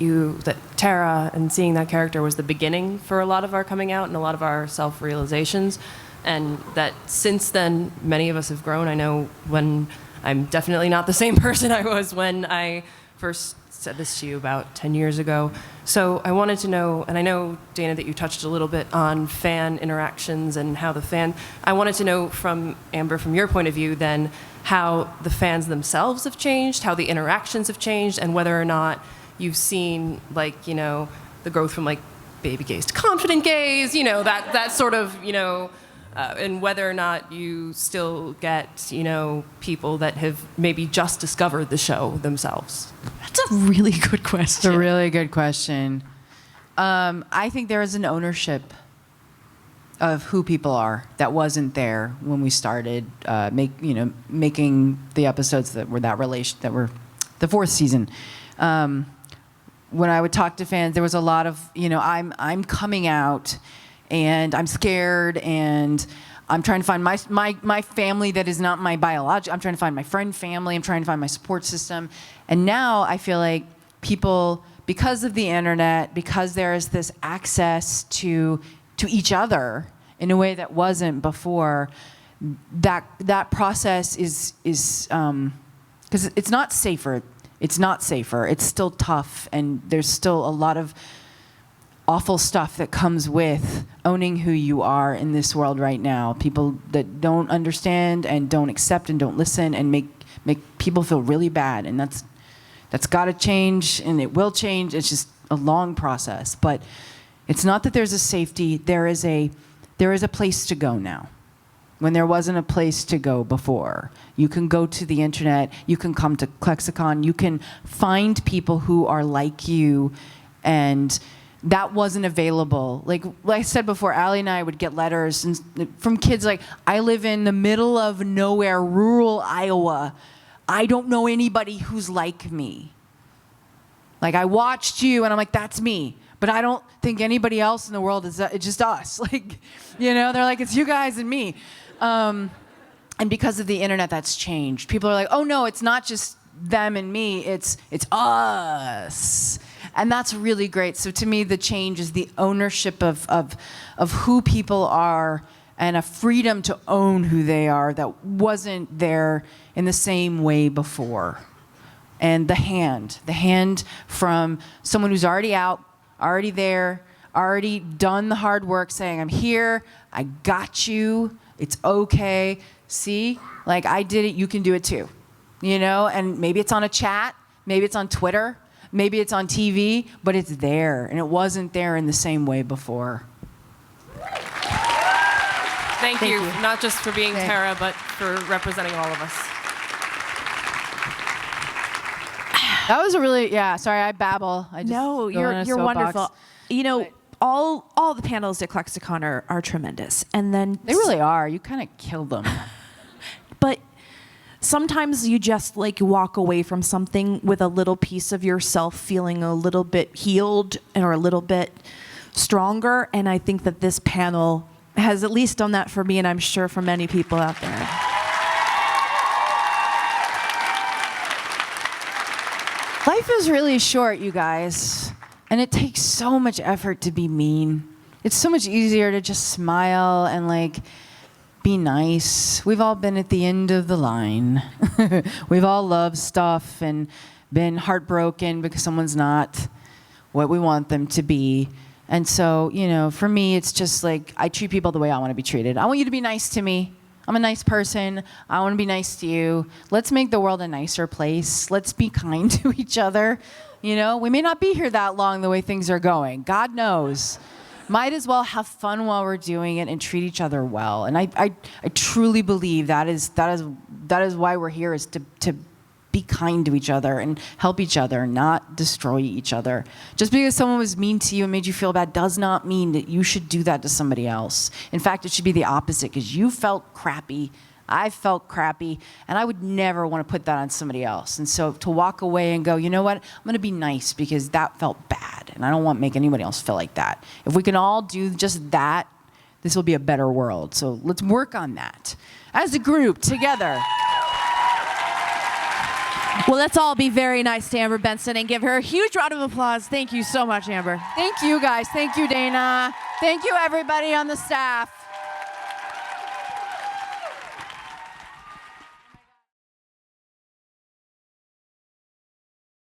Speaker 11: Tara and seeing that character was the beginning for a lot of our coming out and a lot of our self-realizations, and that since then many of us have grown. I know when I'm definitely not the same person I was when I first said this to you about 10 years ago. So I wanted to know, and I know, Dana, that you touched a little bit on fan interactions and how I wanted to know from Amber, from your point of view then, how the fans themselves have changed, how the interactions have changed, and whether or not you've seen, like, you know, the growth from like baby gays to confident gays, you know, that sort of, you know, and whether or not you still get, you know, people that have maybe just discovered the show themselves.
Speaker 1: That's a really good question.
Speaker 2: It's a really good question. I think there is an ownership of who people are that wasn't there when we started making the episodes that were that were the fourth season. When I would talk to fans, there was a lot of, you know, I'm coming out and I'm scared and I'm trying to find my family that is not my biological. I'm trying to find my friend family. I'm trying to find my support system. And now I feel like people, because of the internet, because there is this access to each other in a way that wasn't before, that process is because it's not safer. It's not safer. It's still tough, and there's still a lot of awful stuff that comes with owning who you are in this world right now. People that don't understand and don't accept and don't listen and make people feel really bad, and that's got to change, and it will change. It's just a long process, but it's not that there's a safety. There is a place to go now, when there wasn't a place to go before. You can go to the internet. You can come to ClexaCon. You can find people who are like you, and that wasn't available. Like I said before, Allie and I would get letters from kids like, I live in the middle of nowhere, rural Iowa. I don't know anybody who's like me. Like, I watched you, and I'm like, that's me. But I don't think anybody else in the world is, it's just us. Like, you know, they're like, it's you guys and me. And because of the internet, that's changed. People are like, oh no, it's not just them and me, it's us. And that's really great. So to me, the change is the ownership of who people are, and a freedom to own who they are that wasn't there in the same way before. And the hand from someone who's already out, already there, already done the hard work, saying, I'm here, I got you, it's okay. See, like I did it, you can do it too. You know, and maybe it's on a chat, maybe it's on Twitter, maybe it's on TV, but it's there, and it wasn't there in the same way before.
Speaker 11: Thank you, not just for being Tara, but for representing all of us.
Speaker 2: That was a really, sorry, I babble. I just
Speaker 1: No,
Speaker 2: go on a
Speaker 1: you're
Speaker 2: soapbox.
Speaker 1: wonderful. You know, all the panels at ClexaCon are tremendous, and then
Speaker 2: They really are. You kind of killed them.
Speaker 1: But sometimes you just like walk away from something with a little piece of yourself feeling a little bit healed or a little bit stronger, and I think that this panel has at least done that for me, and I'm sure for many people out there.
Speaker 2: Life is really short, you guys, and it takes so much effort to be mean it's so much easier to just smile and like be nice. We've all been at the end of the line. We've all loved stuff and been heartbroken because someone's not what we want them to be. And so, you know, for me, it's just like I treat people the way I want to be treated. I want you to be nice to me. I'm a nice person. I want to be nice to you. Let's make the world a nicer place. Let's be kind to each other. You know, we may not be here that long the way things are going. God knows. Might as well have fun while we're doing it and treat each other well. And I truly believe that is why we're here, is to be kind to each other and help each other, not destroy each other. Just because someone was mean to you and made you feel bad does not mean that you should do that to somebody else. In fact, it should be the opposite, because you felt crappy, I felt crappy, and I would never want to put that on somebody else. And so to walk away and go, you know what, I'm going to be nice because that felt bad, and I don't want to make anybody else feel like that. If we can all do just that, this will be a better world. So let's work on that as a group together.
Speaker 1: Well, let's all be very nice to Amber Benson and give her a huge round of applause. Thank you so much, Amber.
Speaker 2: Thank you, guys. Thank you, Dana. Thank you, everybody on the staff.